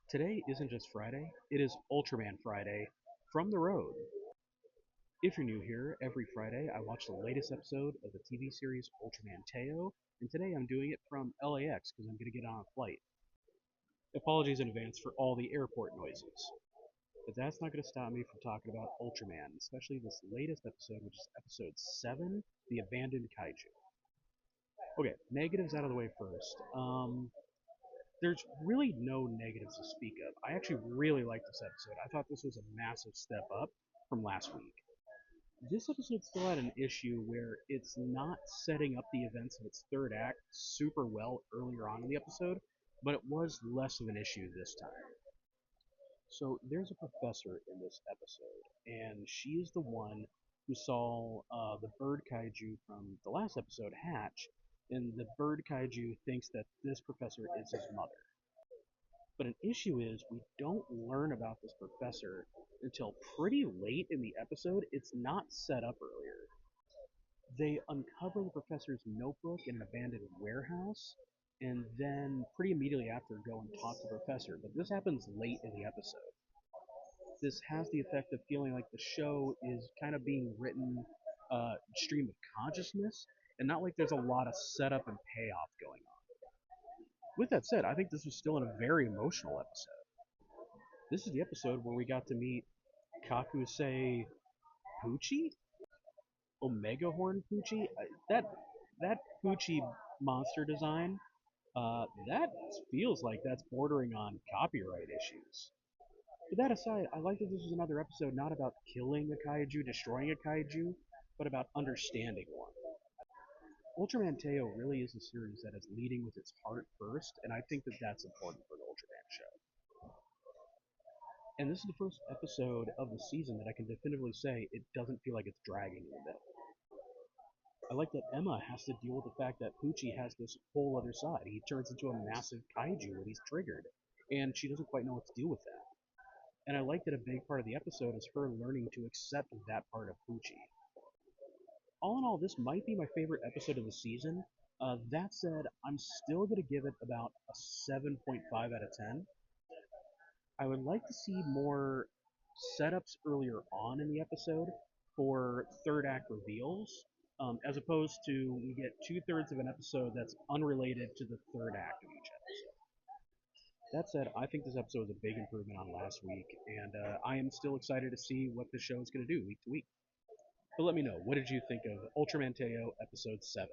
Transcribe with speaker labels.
Speaker 1: Today isn't just Friday, it is Ultraman Friday from the road. If you're new here, every Friday I watch the latest episode of the TV series Ultraman Teo, and today I'm doing it from LAX because I'm going to get on a flight. Apologies in advance for all the airport noises. But that's not going to stop me from talking about Ultraman, especially this latest episode, which is episode 7, The Abandoned Kaiju. Okay, negatives out of the way first. There's really no negatives to speak of. I actually really liked this episode. I thought this was a massive step up from last week. This episode still had an issue where it's not setting up the events of its third act super well earlier on in the episode, but it was less of an issue this time. So there's a professor in this episode, and she is the one who saw the bird kaiju from the last episode hatch, and the bird kaiju thinks that this professor is his mother. But an issue is we don't learn about this professor until pretty late in the episode. It's not set up earlier. They uncover the professor's notebook in an abandoned warehouse, and then pretty immediately after go and talk to the professor. But this happens late in the episode. This has the effect of feeling like the show is kind of being written stream of consciousness, and not like there's a lot of setup and payoff going on. With that said, I think this was still a very emotional episode. This is the episode where we got to meet Kakusei Pucci? Omega Horn Pucci? That Pucci monster design, that feels like that's bordering on copyright issues. But that aside, I like that this was another episode not about killing a kaiju, destroying a kaiju, but about understanding one. Ultraman Teo really is a series that is leading with its heart first, and I think that that's important for the Ultraman show. And this is the first episode of the season that I can definitively say it doesn't feel like it's dragging in the middle. I like that Emma has to deal with the fact that Poochie has this whole other side. He turns into a massive kaiju when he's triggered, and she doesn't quite know what to do with that. And I like that a big part of the episode is her learning to accept that part of Poochie. All in all, this might be my favorite episode of the season. That said, I'm still going to give it about a 7.5 out of 10. I would like to see more setups earlier on in the episode for third act reveals, as opposed to we get 2/3 of an episode that's unrelated to the third act of each episode. That said, I think this episode is a big improvement on last week, and I am still excited to see what the show is going to do week to week. But let me know, what did you think of Ultraman Teo episode 7?